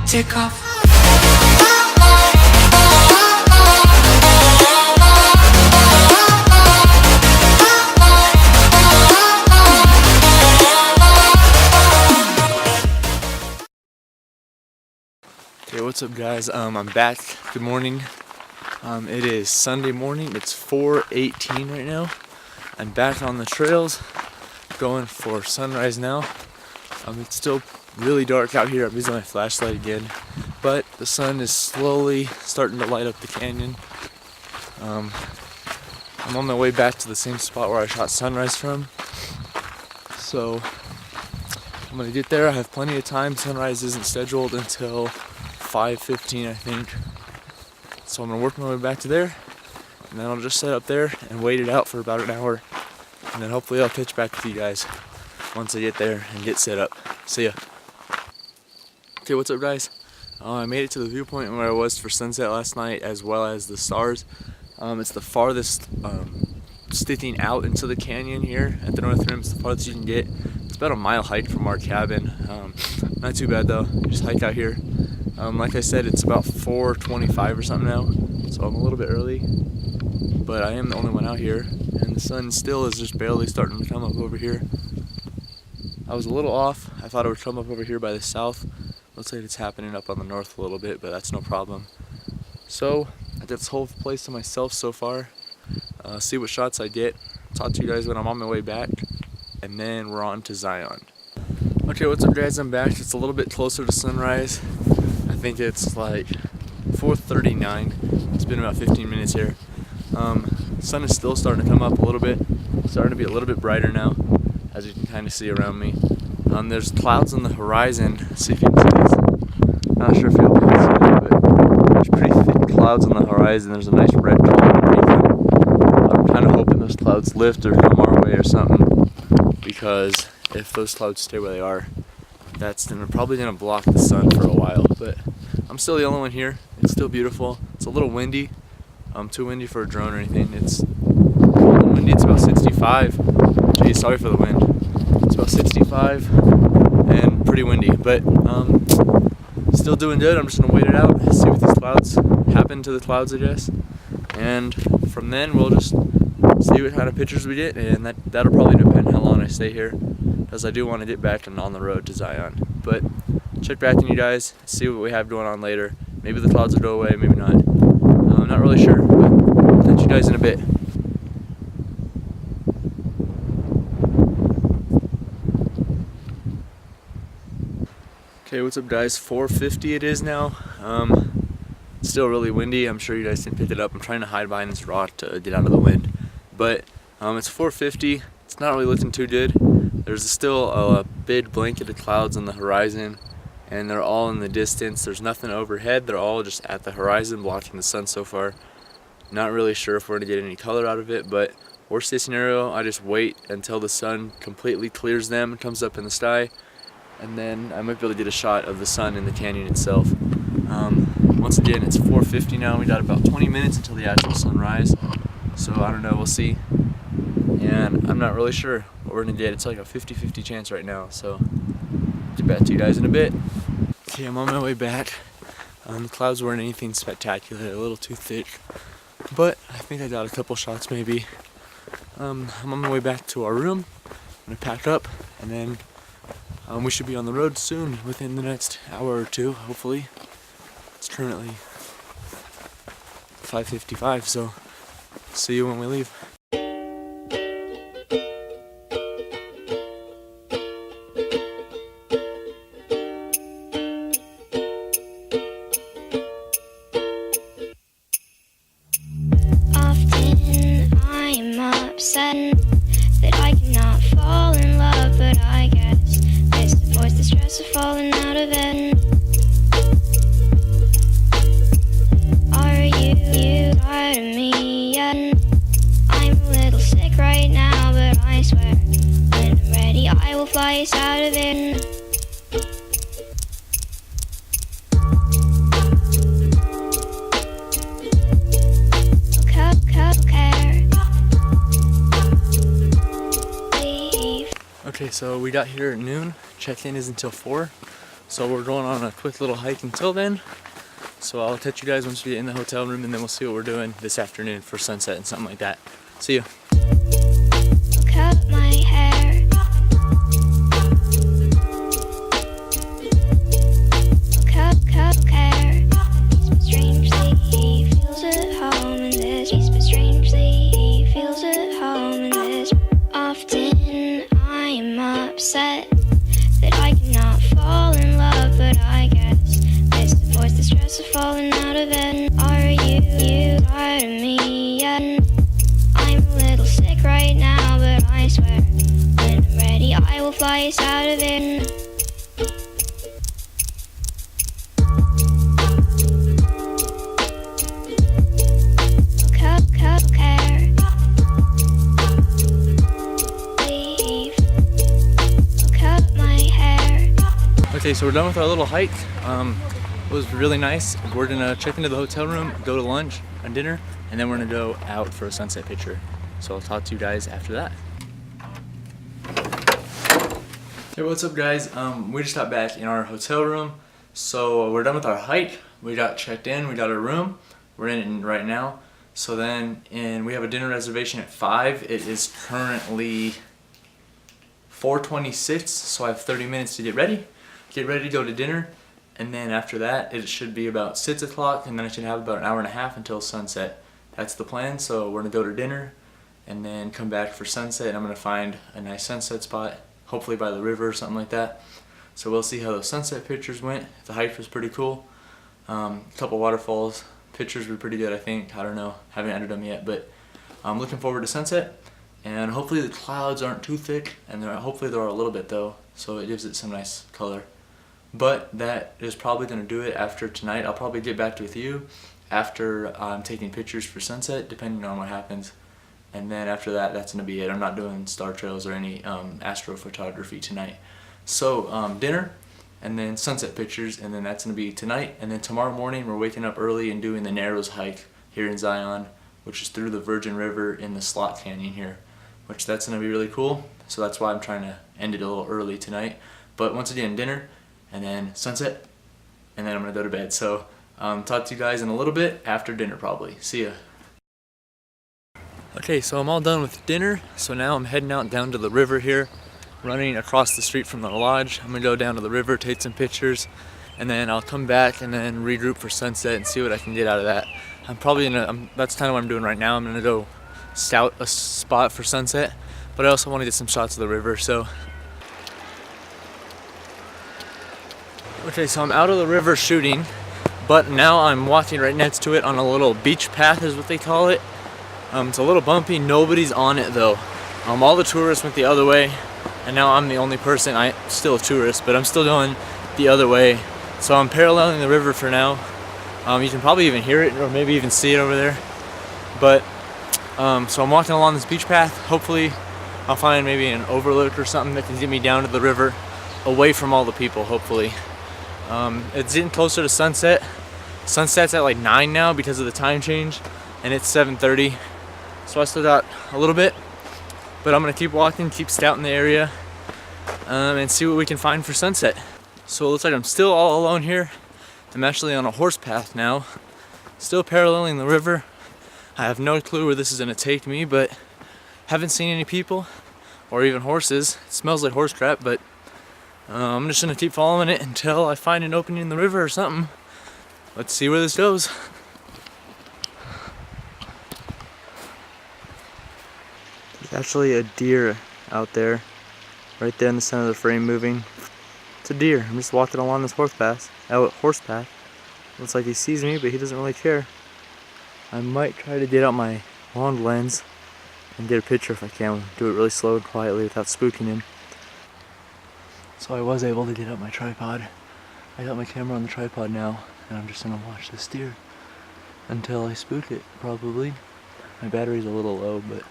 take off. Okay, what's up guys? I'm back. Good morning. It is Sunday morning. It's 4:18 right now. I'm back on the trails going for sunrise now. It's still really dark out here. I'm using my flashlight again, but the sun is slowly starting to light up the canyon. I'm on my way back to the same spot where I shot sunrise from, so I'm gonna get there. I have plenty of time. Sunrise isn't scheduled until 5:15, I think, so I'm gonna work my way back to there, and then I'll just set up there and wait it out for about an hour, and then hopefully I'll catch back with you guys once I get there and get set up. See ya. Okay, what's up guys? I made it to the viewpoint where I was for sunset last night, as well as the stars. It's the farthest sticking out into the canyon here at the north rim. It's the farthest you can get. It's about a mile hike from our cabin. Not too bad though. You just hike out here. Like I said, it's about 4:25 or something now, so I'm a little bit early, but I am the only one out here, and the sun still is just barely starting to come up over here. I was a little off. I thought it would come up over here by the south. Looks like it's happening up on the north a little bit, but that's no problem. So I got this whole place to myself so far. See what shots I get. Talk to you guys when I'm on my way back, and then we're on to Zion. Okay, what's up guys? I'm back. It's a little bit closer to sunrise. I think it's like 4:39. It's been about 15 minutes here. Sun is still starting to come up a little bit. It's starting to be a little bit brighter now, as you can kind of see around me. There's clouds on the horizon. Let's see if you can see these. Not sure if you'll be able to see it, but there's pretty thick clouds on the horizon. There's a nice red color underneath them. I'm kind of hoping those clouds lift or come our way or something, because if those clouds stay where they are, that's probably going to block the sun for a while. But I'm still the only one here. It's still beautiful. It's a little windy. Too windy for a drone or anything. It's windy. It's about 65. Geez, sorry for the wind. It's about 65 and pretty windy, but still doing good. I'm just gonna wait it out, see what these clouds happen to the clouds, I guess, and from then we'll just see what kind of pictures we get, and that'll probably depend how long I stay here, because I do want to get back and on the road to Zion. But check back on you guys, see what we have going on later. Maybe the clouds will go away, maybe not. I'm not really sure, but I'll catch you guys in a bit. Okay, what's up guys? 4:50 it is now. It's still really windy. I'm sure you guys didn't pick it up. I'm trying to hide behind this rock to get out of the wind. But it's 4:50. It's not really looking too good. There's still a big blanket of clouds on the horizon, and they're all in the distance. There's nothing overhead. They're all just at the horizon, blocking the sun so far. Not really sure if we're gonna get any color out of it, but worst case scenario, I just wait until the sun completely clears them and comes up in the sky, and then I might be able to get a shot of the sun in the canyon itself. Once again, it's 4:50 now. We got about 20 minutes until the actual sunrise, so I don't know, we'll see. And I'm not really sure what we're gonna get. It's like a 50-50 chance right now, so get back to you guys in a bit. Okay, I'm on my way back. The clouds weren't anything spectacular, a little too thick, but I think I got a couple shots maybe. I'm on my way back to our room. I'm gonna pack up, and then we should be on the road soon, within the next hour or two, hopefully. It's currently 5:55, so see you when we leave. Often I'm upset that I cannot fall in love, but I guess this avoids the stress of falling out of it. Are you tired of me yet? I'm a little sick right now, but I swear when I'm ready I will fly us out of it. Okay, so we got here at noon. Check-in is until 4. So we're going on a quick little hike until then. So I'll catch you guys once we get in the hotel room, and then we'll see what we're doing this afternoon for sunset and something like that. See you. Cut my hair. Cut hair. But strangely he feels at home in this. But strangely he feels at home in this. Often I'm upset that I cannot fall in love, but I guess this avoids the stress of falling out of bed. Are you tired of me yet? I'm a little sick right now, but I swear when I'm ready I will fly us out of it. Cut hair. Leave. Cut my hair. Okay, so we're done with our little hike. It was really nice. We're gonna check into the hotel room, go to lunch and dinner, and then we're gonna go out for a sunset picture. So I'll talk to you guys after that. Hey, what's up guys? We just got back in our hotel room. So we're done with our hike. We got checked in, we got our room. We're in it right now. So then, we have a dinner reservation at 5. It is currently 4:26, so I have 30 minutes to get ready to go to dinner. And then after that, it should be about 6 o'clock, and then I should have about an hour and a half until sunset. That's the plan. So we're gonna go to dinner and then come back for sunset, and I'm gonna find a nice sunset spot, hopefully by the river or something like that. So we'll see how those sunset pictures went. The hike was pretty cool. A couple waterfalls. Pictures were pretty good, I think. I don't know, haven't edited them yet, but I'm looking forward to sunset. And hopefully the clouds aren't too thick, and hopefully there are a little bit though, so it gives it some nice color. But that is probably going to do it after tonight. I'll probably get back with you after I'm taking pictures for sunset, depending on what happens. And then after that, that's going to be it. I'm not doing star trails or any astrophotography tonight. So dinner, and then sunset pictures, and then that's going to be tonight. And then tomorrow morning, we're waking up early and doing the Narrows hike here in Zion, which is through the Virgin River in the Slot Canyon here, which that's going to be really cool. So that's why I'm trying to end it a little early tonight. But once again, dinner, and then sunset, and then I'm gonna go to bed. So talk to you guys in a little bit after dinner probably. See ya. Okay, so I'm all done with dinner. So now I'm heading out down to the river here, running across the street from the lodge. I'm gonna go down to the river, take some pictures, and then I'll come back and then regroup for sunset and see what I can get out of that. I'm probably that's kind of what I'm doing right now. I'm gonna go scout a spot for sunset, but I also want to get some shots of the river. So okay, so I'm out of the river shooting, but now I'm walking right next to it on a little beach path is what they call it. It's a little bumpy, nobody's on it though. All the tourists went the other way, and now I'm the only person. I'm still a tourist, but I'm still going the other way. So I'm paralleling the river for now. You can probably even hear it, or maybe even see it over there. But, so I'm walking along this beach path. Hopefully I'll find maybe an overlook or something that can get me down to the river, away from all the people, hopefully. It's getting closer to sunset. Sunset's at like 9 now because of the time change, and it's 7:30. So I still got a little bit, but I'm gonna keep walking, keep scouting the area, and see what we can find for sunset. So it looks like I'm still all alone here. I'm actually on a horse path now, still paralleling the river. I have no clue where this is gonna take me, but haven't seen any people or even horses. It smells like horse crap, but I'm just gonna keep following it until I find an opening in the river or something. Let's see where this goes. There's actually a deer out there, right there in the center of the frame moving. It's a deer. I'm just walking along this horse path. Looks like he sees me, but he doesn't really care. I might try to get out my wand lens and get a picture if I can. Do it really slow and quietly without spooking him. So I was able to get out my tripod. I got my camera on the tripod now, and I'm just gonna watch this deer until I spook it, probably. My battery's a little low, but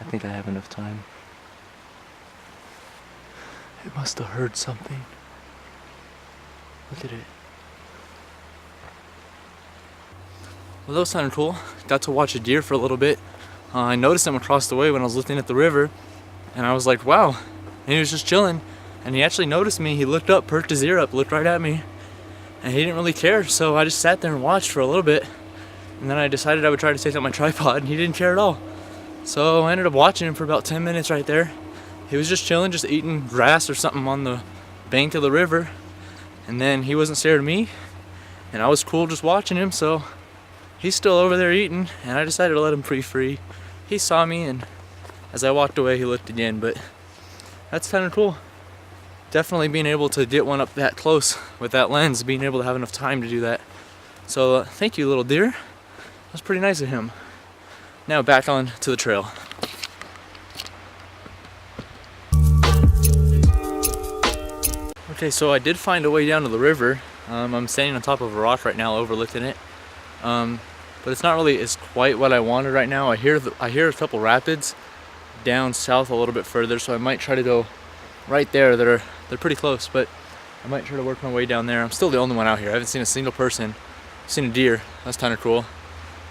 I think I have enough time. It must have heard something. Look at it. Well, that was kind of cool. Got to watch a deer for a little bit. I noticed him across the way when I was looking at the river, and I was like, wow. And he was just chilling. and he actually noticed me. He looked up, perked his ear up, looked right at me, and he didn't really care. So I just sat there and watched for a little bit, and then I decided I would try to take out my tripod, and he didn't care at all. So I ended up watching him for about 10 minutes right there. He was just chilling, just eating grass or something on the bank of the river, and then he wasn't scared of me, and I was cool just watching him. So he's still over there eating, and I decided to let him be free. He saw me, and as I walked away, he looked again. But that's kind of cool. Definitely being able to get one up that close with that lens, being able to have enough time to do that. So thank you, little deer. That was pretty nice of him. Now back on to the trail. Okay, so I did find a way down to the river. I'm standing on top of a rock right now overlooking it. But it's not really quite what I wanted right now. I hear a couple rapids down south a little bit further, so I might try to go right there. They're pretty close, but I might try to work my way down there. I'm still the only one out here. I haven't seen a single person. I've seen a deer. That's kind of cool.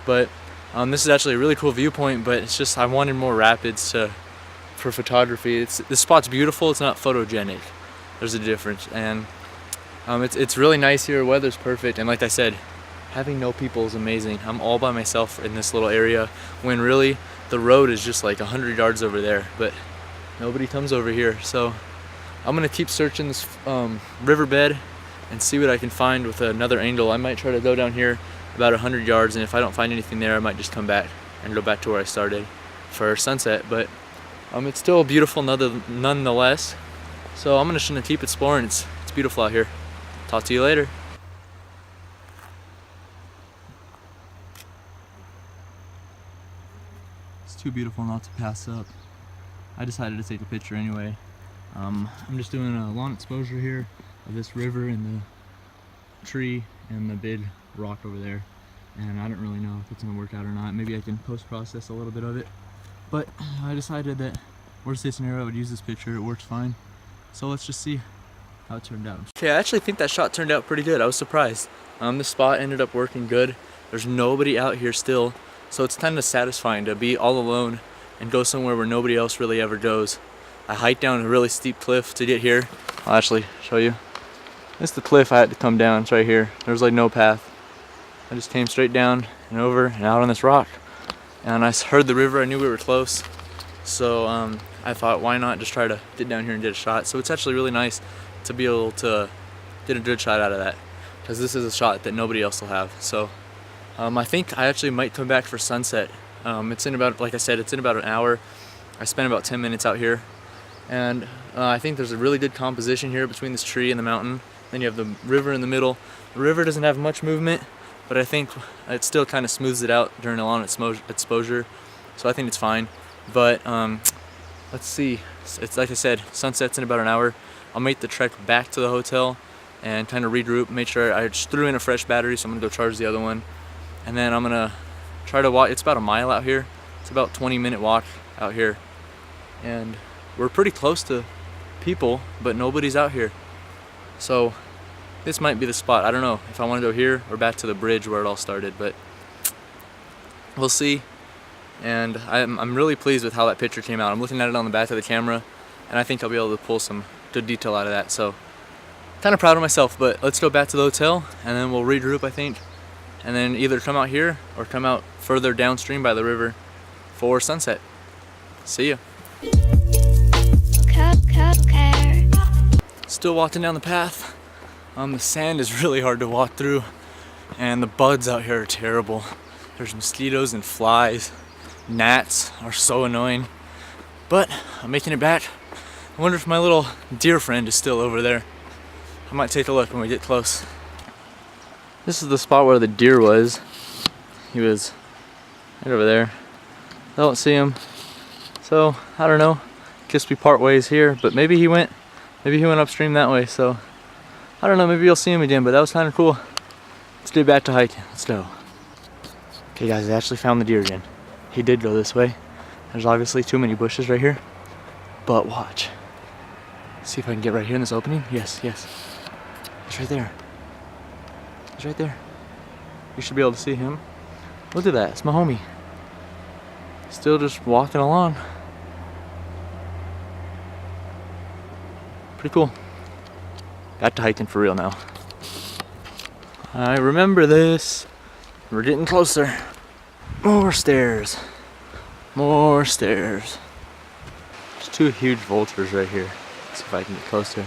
But this is actually a really cool viewpoint, but it's just I wanted more rapids for photography. This spot's beautiful. It's not photogenic. There's a difference, and it's really nice here. Weather's perfect, and like I said, having no people is amazing. I'm all by myself in this little area when really the road is just like 100 yards over there, but nobody comes over here. So I'm gonna keep searching this riverbed and see what I can find with another angle. I might try to go down here about 100 yards, and if I don't find anything there, I might just come back and go back to where I started for sunset. But it's still beautiful nonetheless. So I'm just gonna keep exploring. It's beautiful out here. Talk to you later. It's too beautiful not to pass up. I decided to take a picture anyway. I'm just doing a long exposure here of this river and the tree and the big rock over there. And I don't really know if it's gonna work out or not. Maybe I can post-process a little bit of it. But I decided that worst case scenario, I would use this picture. It works fine. So let's just see how it turned out. Okay, I actually think that shot turned out pretty good. I was surprised. This spot ended up working good. There's nobody out here still, so it's kind of satisfying to be all alone and go somewhere where nobody else really ever goes. I hiked down a really steep cliff to get here. I'll actually show you. This is the cliff I had to come down. It's right here. There's like no path. I just came straight down and over and out on this rock. And I heard the river. I knew we were close. So I thought, why not just try to get down here and get a shot. So it's actually really nice to be able to get a good shot out of that, because this is a shot that nobody else will have. So I think I actually might come back for sunset. It's in about, like I said, it's in about an hour. I spent about 10 minutes out here, and I think there's a really good composition here between this tree and the mountain. Then you have the river in the middle. The river doesn't have much movement, but I think it still kind of smooths it out during a long exposure. So I think it's fine. But let's see. It's like I said, sunset's in about an hour. I'll make the trek back to the hotel and kind of regroup, make sure I just threw in a fresh battery, so I'm gonna go charge the other one. And then I'm gonna try to walk. It's about a mile out here. It's about a 20-minute walk out here. And we're pretty close to people, but nobody's out here. So this might be the spot. I don't know if I want to go here or back to the bridge where it all started, but we'll see. And I'm really pleased with how that picture came out. I'm looking at it on the back of the camera, and I think I'll be able to pull some good detail out of that. So kind of proud of myself. But let's go back to the hotel, and then we'll regroup, I think, and then either come out here or come out further downstream by the river for sunset. See ya. Still walking down the path. The sand is really hard to walk through, and the bugs out here are terrible. There's mosquitoes and flies. Gnats are so annoying. But I'm making it back. I wonder if my little deer friend is still over there. I might take a look when we get close. This is the spot where the deer was. He was right over there. I don't see him. So I don't know. Guess we part ways here, but maybe he went upstream that way. So I don't know, maybe you'll see him again, but that was kind of cool. Let's get back to hiking. Let's go. Okay guys, I actually found the deer again. He did go this way. There's obviously too many bushes right here, but watch. See if I can get right here in this opening. Yes, yes. It's right there. He's right there. You should be able to see him. Look at that, it's my homie. Still just walking along. pretty cool. Back to hiking for real now. I remember this. We're getting closer. More stairs. More stairs. There's two huge vultures right here. Let's see if I can get closer.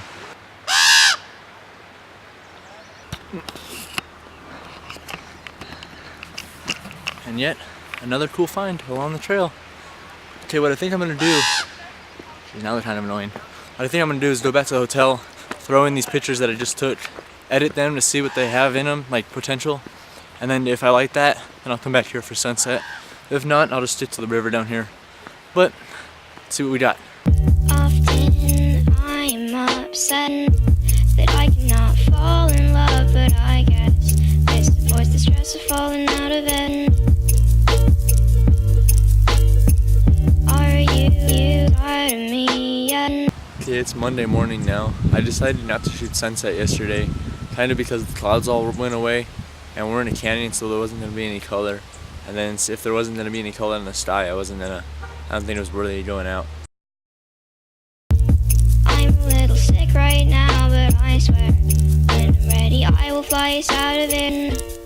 And yet, another cool find along the trail. Okay, what I think I'm gonna do, now they're kind of annoying. What I think I'm gonna do is go back to the hotel, throw in these pictures that I just took, edit them to see what they have in them, like potential. And then if I like that, then I'll come back here for sunset. If not, I'll just stick to the river down here. But, let's see what we got. Often I'm upset that I cannot fall in love, but I guess this avoids the stress of falling out of bed. Are you tired of me yet? Okay, it's Monday morning now. I decided not to shoot sunset yesterday, kind of because the clouds all went away, and we're in a canyon, so there wasn't going to be any color. And then if there wasn't going to be any color in the sky, I don't think it was worthy of going out. I'm a little sick right now, but I swear when I'm ready I will fly us out of it.